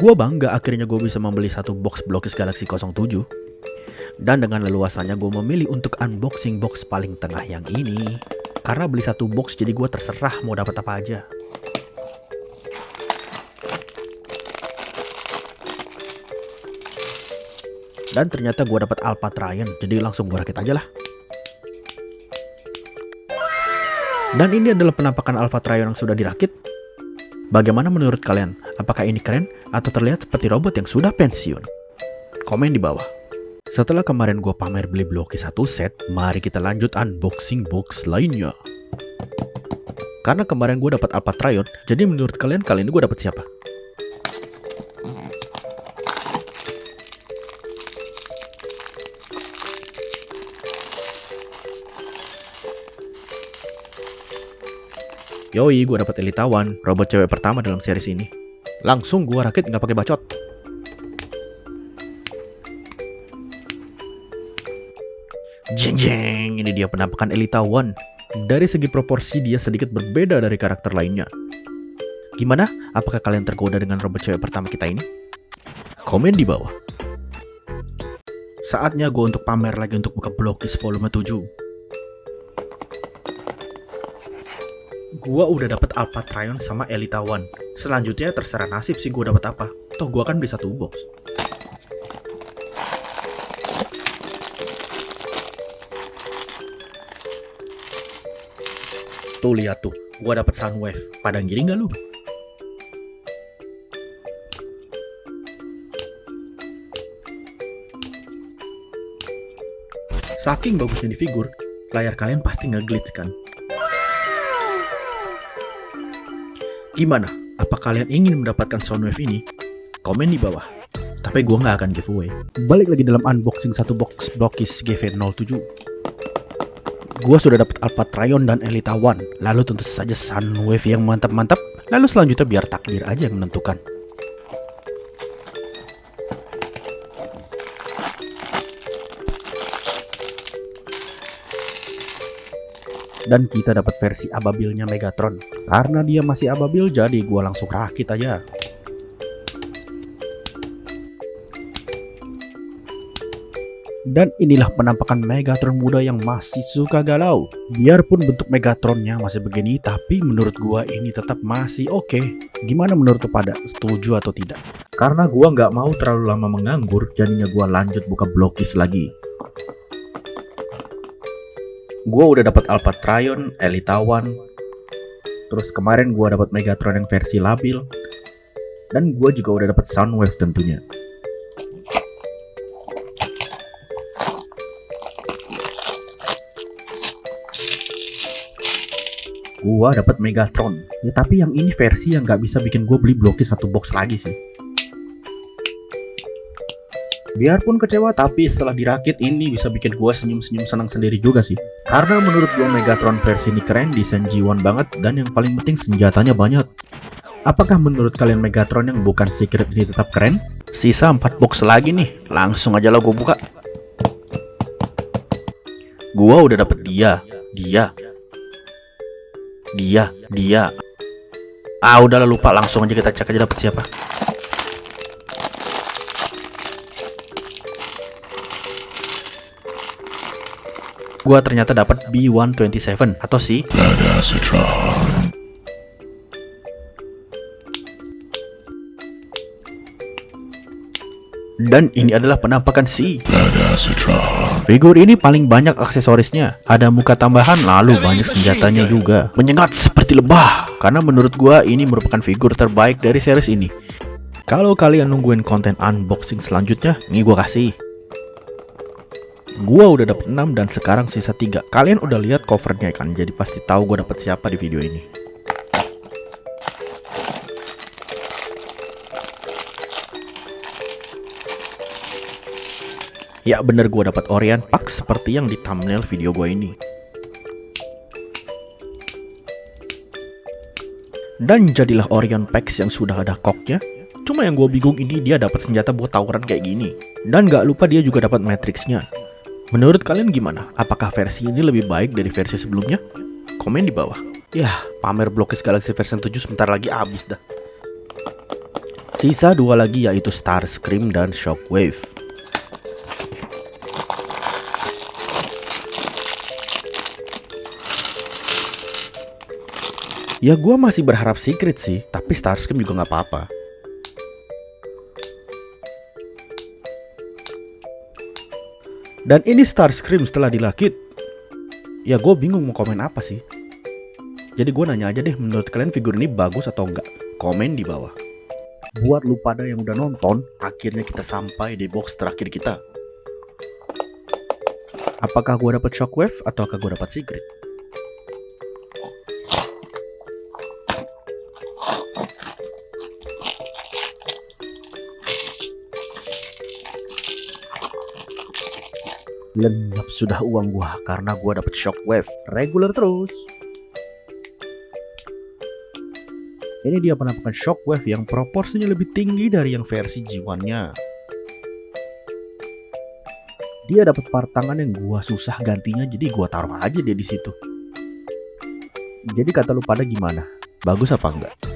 Gua bangga akhirnya gue bisa membeli satu box Blockis Galaxy 07. Dan dengan leluasannya gue memilih untuk unboxing box paling tengah yang ini. Karena beli satu box jadi gue terserah mau dapat apa aja. Dan ternyata gue dapat Alpha Trion, jadi langsung gue rakit aja lah. Dan ini adalah penampakan Alpha Trion yang sudah dirakit. Bagaimana menurut kalian? Apakah ini keren atau terlihat seperti robot yang sudah pensiun? Komen di bawah. Setelah kemarin gue pamer beli Blockis 1 set, mari kita lanjut unboxing box lainnya. Karena kemarin gue dapat Alpha Trion, jadi menurut kalian kali ini gue dapat siapa? Yoi, gue dapat Elita One, robot cewek pertama dalam series ini. Langsung gue rakit nggak pakai bacot. Jeng jeng, ini dia penampakan Elita One. Dari segi proporsi dia sedikit berbeda dari karakter lainnya. Gimana? Apakah kalian tergoda dengan robot cewek pertama kita ini? Komen di bawah. Saatnya gue untuk pamer lagi untuk buka Blockis volume 7. Gua udah dapat Alpha Trion sama Elita One. Selanjutnya terserah nasib sih gue dapat apa. Toh gua kan beli satu box. Tuh lihat tuh, gua dapat Sunwave. Pada ngiring gak lu? Saking bagusnya di figur, layar kalian pasti nge-glitch kan? Gimana? Apa kalian ingin mendapatkan Soundwave ini? Komen di bawah. Tapi gue nggak akan giveaway. Balik lagi dalam unboxing satu box Blockis GV07. Gue sudah dapat Alpha Trion dan Elita One. Lalu tentu saja Soundwave yang mantap-mantap. Lalu selanjutnya biar takdir aja yang menentukan. Dan kita dapat versi ababilnya Megatron. Karena dia masih ababil, jadi gua langsung rakit aja. Dan inilah penampakan Megatron muda yang masih suka galau. Biarpun bentuk Megatronnya masih begini, tapi menurut gua ini tetap masih oke. Gimana menurut lu pada? Setuju atau tidak? Karena gua nggak mau terlalu lama menganggur, jadinya gua lanjut buka Blockis lagi. Gue udah dapat Alpha Trion, Elita One. Terus kemarin gue dapat Megatron yang versi labil. Dan gue juga udah dapat Soundwave tentunya. Gue dapat Megatron. Ya tapi yang ini versi yang nggak bisa bikin gue beli Blockis satu box lagi sih. Biarpun kecewa, tapi setelah dirakit ini bisa bikin gue senyum-senyum senang sendiri juga sih. Karena menurut gue Megatron versi ini keren, desain G1 banget, dan yang paling penting senjatanya banyak. Apakah menurut kalian Megatron yang bukan secret ini tetap keren? Sisa 4 box lagi nih, langsung aja lah gue buka. Gue udah dapet dia. Udahlah lupa, langsung aja kita cek aja dapet siapa. Gua ternyata dapat B127 atau si Megasatron. Dan ini adalah penampakan si Megasatron. Figur ini paling banyak aksesorisnya. Ada muka tambahan, lalu banyak senjatanya juga. Menyengat seperti lebah. Karena menurut gua ini merupakan figur terbaik dari series ini. Kalau kalian nungguin konten unboxing selanjutnya, nih gua kasih. Gua udah dapet 6 dan sekarang sisa 3. Kalian udah lihat covernya kan, jadi pasti tahu gua dapet siapa di video ini. Ya bener, gua dapet Orion Pax seperti yang di thumbnail video gua ini. Dan jadilah Orion Pax yang sudah ada koknya. Cuma yang gue bingung ini dia dapat senjata buat tawuran kayak gini. Dan gak lupa dia juga dapat matrixnya. Menurut kalian gimana? Apakah versi ini lebih baik dari versi sebelumnya? Komen di bawah. Yah, pamer Blockis Galaxy versi 7 sebentar lagi habis dah. Sisa 2 lagi yaitu Starscream dan Shockwave. Ya gua masih berharap Secret sih, tapi Starscream juga nggak apa-apa. Dan ini Starscream setelah dilakit. Ya gue bingung mau komen apa sih. Jadi gue nanya aja deh, menurut kalian figur ini bagus atau enggak? Komen di bawah. Buat lu pada yang udah nonton, akhirnya kita sampai di box terakhir kita. Apakah gue dapat Shockwave ataukah gue dapat Secret? Lenyap sudah uang gua karena gua dapet Shockwave regular terus. Ini dia penampakan Shockwave yang proporsinya lebih tinggi dari yang versi G1-nya. Dia dapat part tangan yang gua susah gantinya, jadi gua taruh aja dia di situ. Jadi kata lu pada gimana? Bagus apa enggak?